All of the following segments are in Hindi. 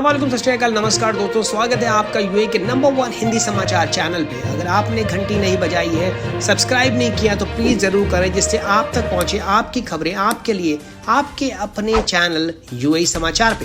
वालेकुम, सत श्री अकाल, नमस्कार दोस्तों, स्वागत है आपका यूए के नंबर 1 हिंदी समाचार चैनल पे। अगर आपने घंटी नहीं बजाई है, सब्सक्राइब नहीं किया तो प्लीज़ ज़रूर करें, जिससे आप तक पहुंचे आपकी खबरें आपके लिए आपके अपने चैनल यूए समाचार पे।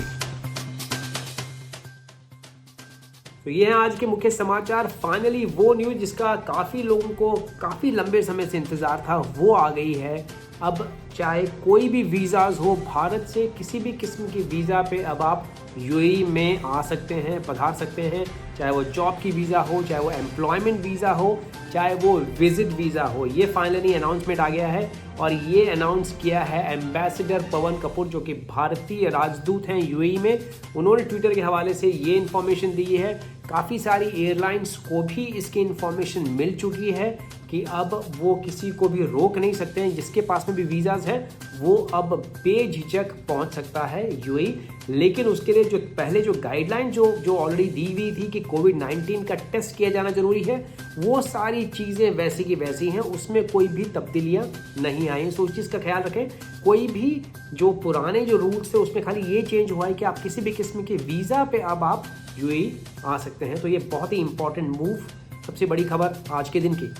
तो ये है आज के मुख्य समाचार। फाइनली वो न्यूज़ जिसका काफ़ी लोगों को काफ़ी लंबे समय से इंतज़ार था वो आ गई है। अब चाहे कोई भी वीज़ाज़ हो, भारत से किसी भी किस्म की वीज़ा पे अब आप यूएई में आ सकते हैं, पधार सकते हैं। चाहे वो जॉब की वीज़ा हो, चाहे वो एम्प्लॉयमेंट वीज़ा हो, चाहे वो विजिट वीज़ा हो। ये फाइनली अनाउंसमेंट आ गया है और ये अनाउंस किया है एम्बेसडर पवन कपूर, जो कि भारतीय राजदूत हैं यूएई में। उन्होंने ट्विटर के हवाले से ये इन्फॉर्मेशन दी है। काफ़ी सारी एयरलाइंस को भी इसकी इन्फॉर्मेशन मिल चुकी है कि अब वो किसी को भी रोक नहीं सकते हैं। जिसके पास में भी वीज़ाज़ है वो अब बेझिझक पहुंच सकता है यूएई। लेकिन उसके लिए जो पहले जो गाइडलाइन जो ऑलरेडी दी हुई थी कि कोविड-19 का टेस्ट किया जाना जरूरी है, वो सारी चीज़ें वैसी की वैसी हैं, उसमें कोई भी तब्दीलियां नहीं आई। तो उस चीज़ का ख्याल रखें। कोई भी जो पुराने जो रूल्स थे उसमें खाली ये चेंज हुआ है कि आप किसी भी किस्म के वीज़ा पे अब आप यूएई आ सकते हैं। तो ये बहुत ही इंपॉर्टेंट मूव, सबसे बड़ी खबर आज के दिन की।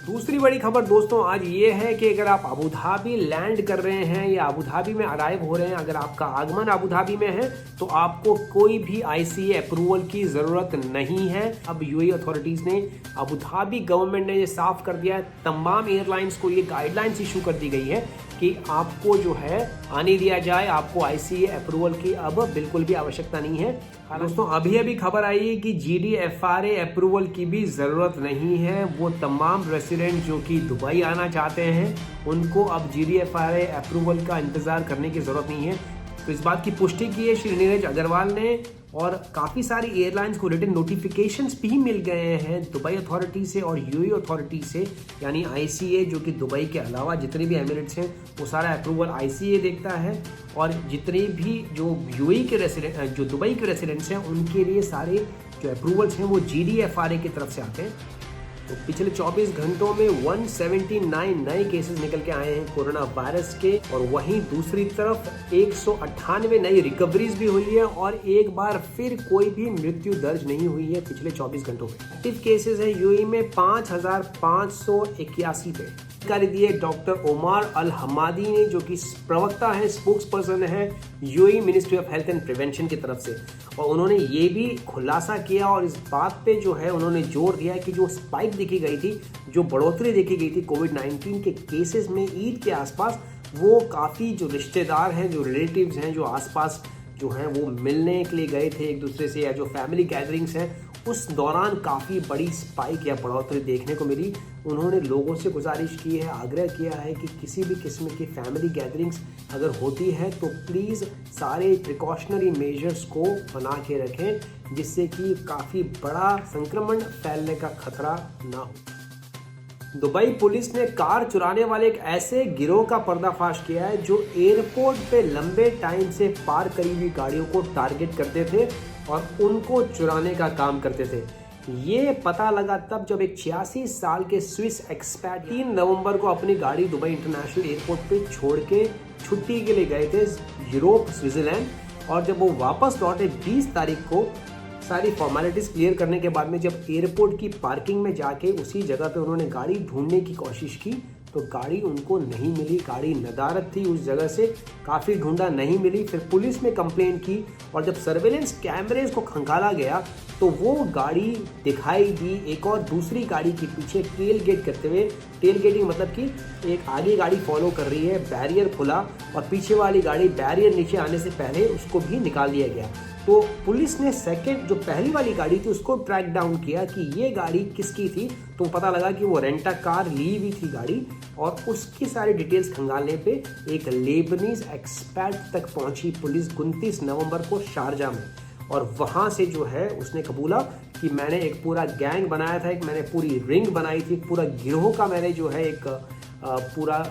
दूसरी बड़ी खबर दोस्तों आज ये है कि अगर आप अबू धाबी लैंड कर रहे हैं या अबू धाबी में अराइव हो रहे हैं, अगर आपका आगमन अबू धाबी में है तो आपको कोई भी आईसीए अप्रूवल की ज़रूरत नहीं है। अब यूएई अथॉरिटीज़ ने, अबू धाबी गवर्नमेंट ने ये साफ कर दिया है, तमाम एयरलाइंस को ये गाइडलाइंस इशू कर दी गई है कि आपको जो है आने दिया जाए, आपको आईसीए अप्रूवल की अब बिल्कुल भी आवश्यकता नहीं है। दोस्तों अभी खबर आई है कि जीडीएफआरए अप्रूवल की भी ज़रूरत नहीं है। वो तमाम रेसिडेंट जो कि दुबई आना चाहते हैं उनको अब जीडीएफआरए अप्रूवल का इंतज़ार करने की ज़रूरत नहीं है। तो इस बात की पुष्टि की है श्री नीरज अग्रवाल ने, और काफ़ी सारी एयरलाइंस को रिटन नोटिफिकेशंस भी मिल गए हैं दुबई अथॉरिटी से और यूएई अथॉरिटी से। यानी आईसीए जो कि दुबई के अलावा जितने भी एमिरेट्स हैं वो सारा अप्रूवल आईसीए देखता है, और जितने भी जो यूएई के रेसिडेंट, जो दुबई के रेसिडेंट्स हैं, उनके लिए सारे जो अप्रूवल्स हैं वो जीडीएफआरए की तरफ से आते हैं। तो पिछले 24 घंटों में 179 नए केसेस निकल के आए हैं कोरोना वायरस के, और वहीं दूसरी तरफ 198 नई रिकवरीज भी हुई है, और एक बार फिर कोई भी मृत्यु दर्ज नहीं हुई है पिछले 24 घंटों में। एक्टिव केसेस है यूएई में 5581 पे। जानकारी दी है डॉक्टर ओमार अल हमादी ने, जो कि प्रवक्ता है, स्पोक्स पर्सन है UAE ministry of health and prevention की तरफ से, और उन्होंने ये भी खुलासा किया और इस बात पे जो है उन्होंने जोर दिया कि जो स्पाइक देखी गई थी, जो बढ़ोतरी देखी गई थी कोविड-19 के केसेस में ईद के आसपास, वो काफ़ी जो रिश्तेदार हैं, जो रिलेटिव्स हैं, जो आसपास जो हैं वो मिलने के लिए गए थे एक दूसरे से, या जो फैमिली गैदरिंग्स हैं, उस दौरान काफ़ी बड़ी स्पाइक या बढ़ोतरी देखने को मिली। उन्होंने लोगों से गुजारिश की है, आग्रह किया है कि किसी भी किस्म की फैमिली गैदरिंग्स अगर होती है तो प्लीज़ सारे प्रिकॉशनरी मेजर्स को बना के रखें, जिससे कि काफ़ी बड़ा संक्रमण फैलने का खतरा ना हो। दुबई पुलिस ने कार चुराने वाले एक ऐसे गिरोह का पर्दाफाश किया है जो एयरपोर्ट पे लंबे टाइम से पार्क करी हुई गाड़ियों को टारगेट करते थे और उनको चुराने का काम करते थे। ये पता लगा तब जब एक 86 साल के स्विस एक्सपैट 3 नवंबर को अपनी गाड़ी दुबई इंटरनेशनल एयरपोर्ट पे छोड़ के छुट्टी के लिए गए थे यूरोप, स्विट्जरलैंड, और जब वो वापस लौटे 20 तारीख को, सारी फॉर्मेलिटीज़ क्लियर करने के बाद में जब एयरपोर्ट की पार्किंग में जाके उसी जगह पे उन्होंने गाड़ी ढूंढने की कोशिश की तो गाड़ी उनको नहीं मिली। गाड़ी नदारद थी उस जगह से, काफ़ी ढूंढा, नहीं मिली। फिर पुलिस में कंप्लेंट की और जब सर्वेलेंस कैमरेज को खंगाला गया तो वो गाड़ी दिखाई दी एक और दूसरी गाड़ी के पीछे टेल गेट करते हुए। टेल गेटिंग मतलब कि एक आगे गाड़ी फॉलो कर रही है, बैरियर खुला और पीछे वाली गाड़ी बैरियर नीचे आने से पहले उसको भी निकाल दिया गया। तो पुलिस ने सेकंड जो पहली वाली गाड़ी थी उसको ट्रैक डाउन किया कि ये गाड़ी किसकी थी, तो पता लगा कि वो रेंटा कार ली हुई थी गाड़ी, और उसकी सारी डिटेल्स खंगालने पे एक लेबनीज एक्सपैट तक पहुंची पुलिस 29 नवंबर को शारजा में, और वहाँ से जो है उसने कबूला कि मैंने एक पूरा गैंग बनाया था, एक मैंने पूरी रिंग बनाई थी, पूरा गिरोह का मैंने जो है एक पूरा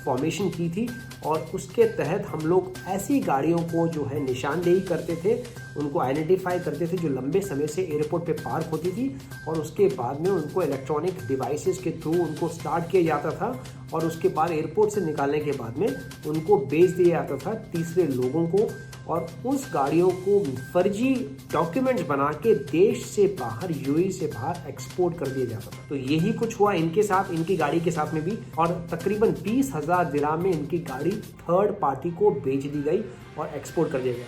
फॉर्मेशन की थी, और उसके तहत हम लोग ऐसी गाड़ियों को जो है निशानदेही करते थे, उनको आइडेंटिफाई करते थे जो लंबे समय से एयरपोर्ट पे पार्क होती थी, और उसके बाद में उनको इलेक्ट्रॉनिक डिवाइसेस के थ्रू उनको स्टार्ट किया जाता था, और उसके बाद एयरपोर्ट से निकालने के बाद में उनको बेच दिया जाता था तीसरे लोगों को। और उस गाड़ियों को फर्जी डॉक्यूमेंट्स बना के देश से बाहर, यूएई से बाहर एक्सपोर्ट कर दिया जाता था। तो यही कुछ हुआ इनके साथ, इनकी गाड़ी के साथ में भी, और तकरीबन 20,000 दिरहम में इनकी गाड़ी थर्ड पार्टी को बेच दी गई और एक्सपोर्ट कर दिया गया।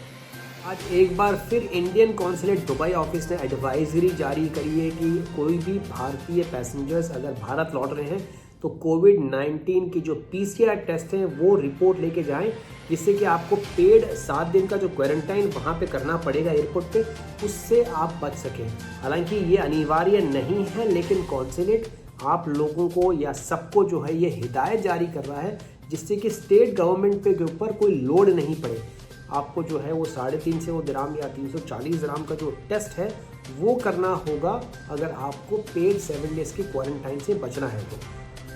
आज एक बार फिर इंडियन कॉन्सुलेट दुबई ऑफिस ने एडवाइजरी जारी करी है कि कोई भी भारतीय पैसेंजर्स अगर भारत लौट रहे हैं तो कोविड-19 की जो पीसीआर टेस्ट है वो रिपोर्ट लेके जाएं, जिससे कि आपको पेड 7 दिन का जो क्वारंटाइन वहाँ पे करना पड़ेगा एयरपोर्ट पे, उससे आप बच सकें। हालांकि ये अनिवार्य नहीं है, लेकिन कॉन्सुलेट आप लोगों को या सबको जो है ये हिदायत जारी कर रहा है, जिससे कि स्टेट गवर्नमेंट पे के ऊपर कोई लोड नहीं पड़े। आपको जो है वो 350 दिरहम या 340 दिरहम का जो टेस्ट है वो करना होगा अगर आपको पेड 7 डेज के क्वारंटाइन से बचना है। तो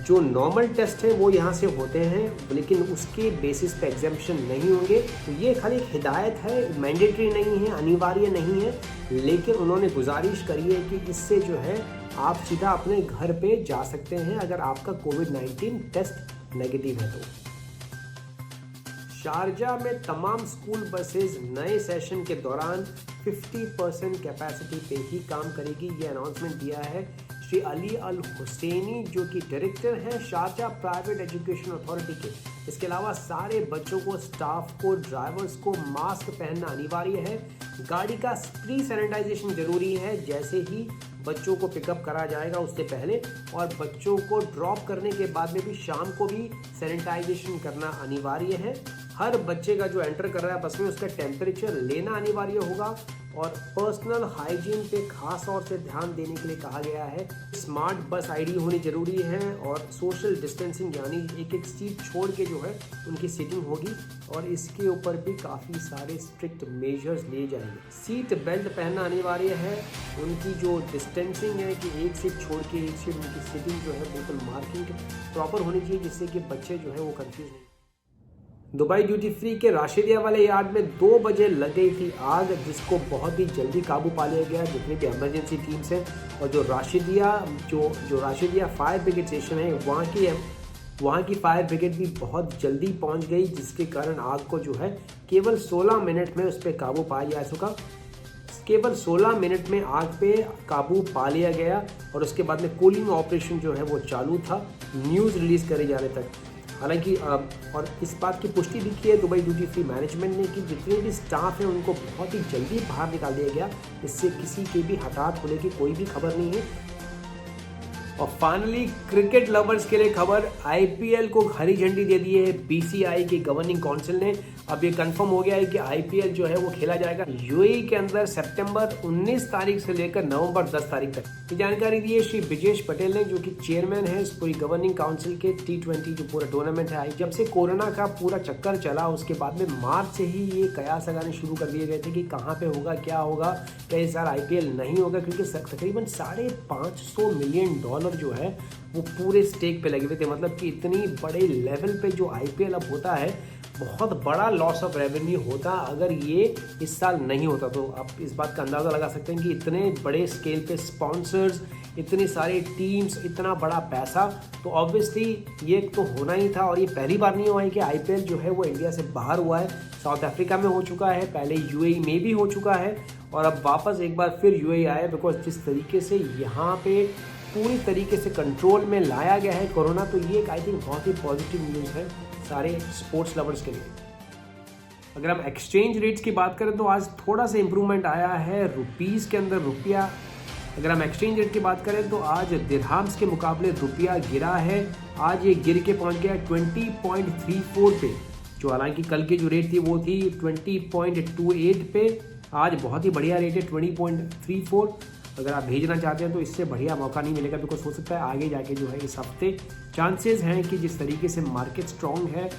जो नॉर्मल टेस्ट है वो यहाँ से होते हैं, लेकिन उसके बेसिस पे एग्जाम्पशन नहीं होंगे। तो ये खाली एक हिदायत है, मैंडेटरी नहीं है, अनिवार्य नहीं है, लेकिन उन्होंने गुजारिश करी है कि इससे जो है आप सीधा अपने घर पे जा सकते हैं अगर आपका कोविड-19 टेस्ट नेगेटिव है। तो शारजा में तमाम स्कूल बसेस नए सेशन के दौरान 50% कैपेसिटी पे ही काम करेगी, ये अनाउंसमेंट दिया है श्री अली अल हुसैनी, जो कि डायरेक्टर हैं शारजा प्राइवेट एजुकेशन अथॉरिटी के। इसके अलावा सारे बच्चों को, स्टाफ को, ड्राइवर्स को मास्क पहनना अनिवार्य है। गाड़ी का प्री सैनिटाइजेशन जरूरी है, जैसे ही बच्चों को पिकअप करा जाएगा उससे पहले, और बच्चों को ड्रॉप करने के बाद में भी शाम को भी सैनिटाइजेशन करना अनिवार्य है। हर बच्चे का जो एंटर कर रहा है बस में उसका टेम्परेचर लेना अनिवार्य होगा, और पर्सनल हाइजीन पे खास तौर से ध्यान देने के लिए कहा गया है। स्मार्ट बस आईडी होनी जरूरी है, और सोशल डिस्टेंसिंग यानी एक सीट छोड़ के जो है उनकी सीटिंग होगी, और इसके ऊपर भी काफ़ी सारे स्ट्रिक्ट मेजर्स लिए जाएंगे। सीट बेल्ट पहनना अनिवार्य है। उनकी जो डिस्टेंसिंग है कि एक सीट छोड़ के एक सीट, उनकी सीटिंग जो है बिल्कुल मार्किंग प्रॉपर होनी चाहिए, जिससे कि बच्चे जो है वो कंफ्यूज नहीं। दुबई ड्यूटी फ्री के राशिदिया वाले यार्ड में 2 बजे लग गई थी आग, जिसको बहुत ही जल्दी काबू पा लिया गया। जितनी भी इमरजेंसी टीम्स हैं और जो राशिदिया फायर ब्रिगेड स्टेशन है वहाँ की फायर ब्रिगेड भी बहुत जल्दी पहुँच गई, जिसके कारण आग को जो है केवल 16 मिनट में उस पर काबू पा लिया सका। केवल 16 मिनट में आग पे काबू पा लिया गया, और उसके बाद में कूलिंग ऑपरेशन जो है वो चालू था न्यूज़ रिलीज़ करे जाने तक। हालांकि और इस बात की पुष्टि भी की है दुबई ड्यूटी फ्री मैनेजमेंट ने कि जितने भी स्टाफ हैं उनको बहुत ही जल्दी बाहर निकाल दिया गया, इससे किसी के भी हताहत होने की कोई भी खबर नहीं है। और फाइनली क्रिकेट लवर्स के लिए खबर, आईपीएल को हरी झंडी दे दी है बीसीआई की गवर्निंग काउंसिल ने। अब ये कंफर्म हो गया है कि आईपीएल जो है वो खेला जाएगा यूएई के अंदर सितंबर 19 तारीख से लेकर नवंबर 10 तारीख तक। ये जानकारी दी है श्री ब्रिजेश पटेल ने, जो कि चेयरमैन है इस पूरी गवर्निंग काउंसिल के। T20 जो पूरा टूर्नामेंट है, जब से कोरोना का पूरा चक्कर चला उसके बाद में मार्च से ही ये कयास लगाने शुरू कर दिए गए थे कि कहाँ पे होगा, क्या होगा, क्या इस बार आईपीएल नहीं होगा, क्योंकि तकरीबन $550 मिलियन जो है वो पूरे स्टेक पे लगे हुए थे। मतलब कि इतनी बड़े लेवल पे जो आईपीएल अब होता है, बहुत बड़ा लॉस ऑफ रेवेन्यू होता अगर ये इस साल नहीं होता। तो आप इस बात का अंदाज़ा लगा सकते हैं कि इतने बड़े स्केल पे स्पॉन्सर्स, इतनी सारी टीम्स, इतना बड़ा पैसा, तो ऑब्वियसली ये तो होना ही था। और ये पहली बार नहीं हुआ है कि आईपीएल जो है वो इंडिया से बाहर हुआ है। साउथ अफ्रीका में हो चुका है, पहले यूएई में भी हो चुका है, और अब वापस एक बार फिर यूएई आया, बिकॉज जिस तरीके से यहाँ पे पूरी तरीके से कंट्रोल में लाया गया है कोरोना, तो ये एक आई थिंक बहुत ही पॉजिटिव न्यूज़ है सारे स्पोर्ट्स लवर्स के लिए। अगर हम एक्सचेंज रेट्स की बात करें तो आज थोड़ा सा इंप्रूवमेंट आया है रुपीज़ के अंदर। रुपया, अगर हम एक्सचेंज रेट की बात करें तो आज दिरहम्स के मुकाबले रुपया गिरा है। आज ये गिर के पहुंच गया 20.34 पे, जो हालांकि कल की जो रेट थी वो थी 20.28 पे। आज बहुत ही बढ़िया रेट है 20.34। अगर आप भेजना चाहते हैं तो इससे बढ़िया मौका नहीं मिलेगा, बिकॉज हो सकता है आगे जाके जो है इस हफ्ते चांसेस हैं कि जिस तरीके से मार्केट स्ट्रॉन्ग है,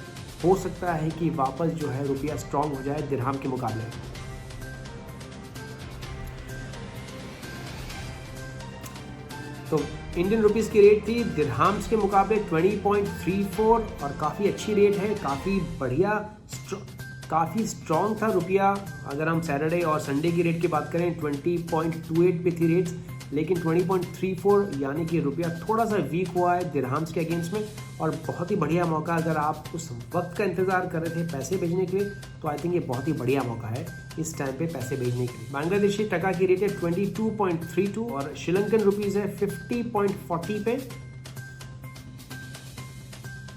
हो सकता है कि वापस जो है रुपया स्ट्रॉन्ग हो जाए दिरहम के मुकाबले। तो इंडियन रुपीस की रेट थी दिरहम्स के मुकाबले 20.34, और काफ़ी अच्छी रेट है, काफ़ी बढ़िया, काफ़ी स्ट्रॉन्ग था रुपया। अगर हम सैटरडे और संडे की रेट की बात करें 20.28 पे थी रेट्स, लेकिन 20.34 यानी कि रुपया थोड़ा सा वीक हुआ है दिरहम्स के अगेंस्ट में। और बहुत ही बढ़िया मौका, अगर आप उस वक्त का इंतजार कर रहे थे पैसे भेजने के लिए तो आई थिंक ये बहुत ही बढ़िया मौका है इस टाइम पे पैसे भेजने के लिए। बांग्लादेशी टका की रेट है 22.32 और श्रीलंकन रुपीज़ है 50.40 पे।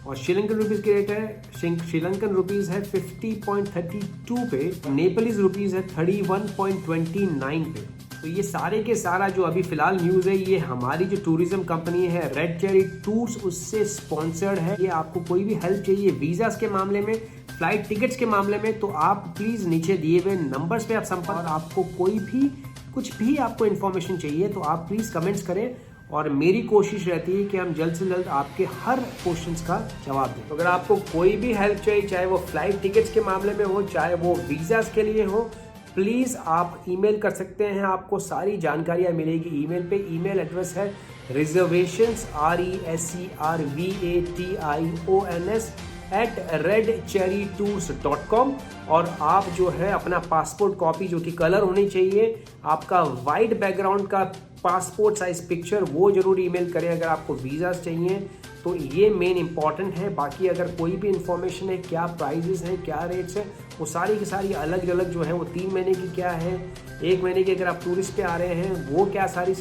और श्रीलंकन रुपीज़ की रेट है श्रीलंकन रुपीज़ है 50.32 पे। नेपालीज रुपीज़ है 31.29 पे। तो ये सारे के सारा जो अभी फिलहाल न्यूज़ है ये हमारी जो टूरिज्म कंपनी है रेड चेरी टूर्स उससे स्पॉन्सर्ड है। ये आपको कोई भी हेल्प चाहिए वीज़ास के मामले में, फ्लाइट टिकट्स के मामले में, तो आप प्लीज़ नीचे दिए हुए नंबर्स पे आप संपर्क। और आपको कोई भी कुछ भी आपको इन्फॉर्मेशन चाहिए तो आप प्लीज़ कमेंट्स करें और मेरी कोशिश रहती है कि हम जल्द से जल्द आपके हर क्वेश्चंस का जवाब दें। तो अगर आपको कोई भी हेल्प चाहिए, चाहे वो फ्लाइट टिकट्स के मामले में हो, चाहे वो वीज़ास के लिए हो, प्लीज़ आप ईमेल कर सकते हैं। आपको सारी जानकारियाँ मिलेगी ईमेल पे। ईमेल एड्रेस है reservations@redcherrytours.com। और आप जो है अपना पासपोर्ट कॉपी जो कि कलर होनी चाहिए, आपका वाइट बैकग्राउंड का पासपोर्ट साइज पिक्चर, वो जरूर ईमेल करें अगर आपको वीज़ास चाहिए। तो ये मेन इंपॉर्टेंट है। बाकी अगर कोई भी इंफॉर्मेशन है, क्या प्राइजेस हैं, क्या रेट्स हैं, वो सारी की सारी अलग अलग जो है, वो 3 महीने की क्या है, 1 महीने की अगर आप टूरिस्ट पे आ रहे हैं वो क्या, सारी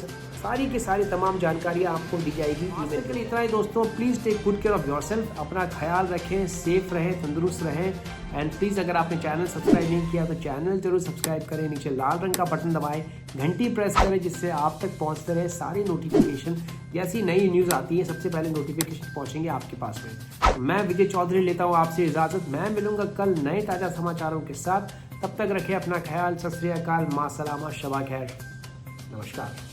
की सारी तमाम जानकारियाँ आपको दी जाएगी। आज तक के लिए इतना ही दोस्तों। Please take good care of yourself. अपना ख्याल रखें, सेफ रहें, तंदुरुस्त रहें। एंड प्लीज़ अगर आपने चैनल सब्सक्राइब नहीं किया तो चैनल जरूर सब्सक्राइब करें। नीचे लाल रंग का बटन दबाएं, घंटी प्रेस करें जिससे आप तक पहुंचते रहे सारी नोटिफिकेशन। जैसी नई न्यूज़ आती है सबसे पहले नोटिफिकेशन पहुंचेंगे आपके पास में। मैं विजय चौधरी लेता हूं आपसे इजाज़त। मैं मिलूंगा कल नए ताज़ा समाचारों के साथ। तब तक रखें अपना ख्याल। सत श्री अकाल, माँ सलामा, शबा खैर, नमस्कार।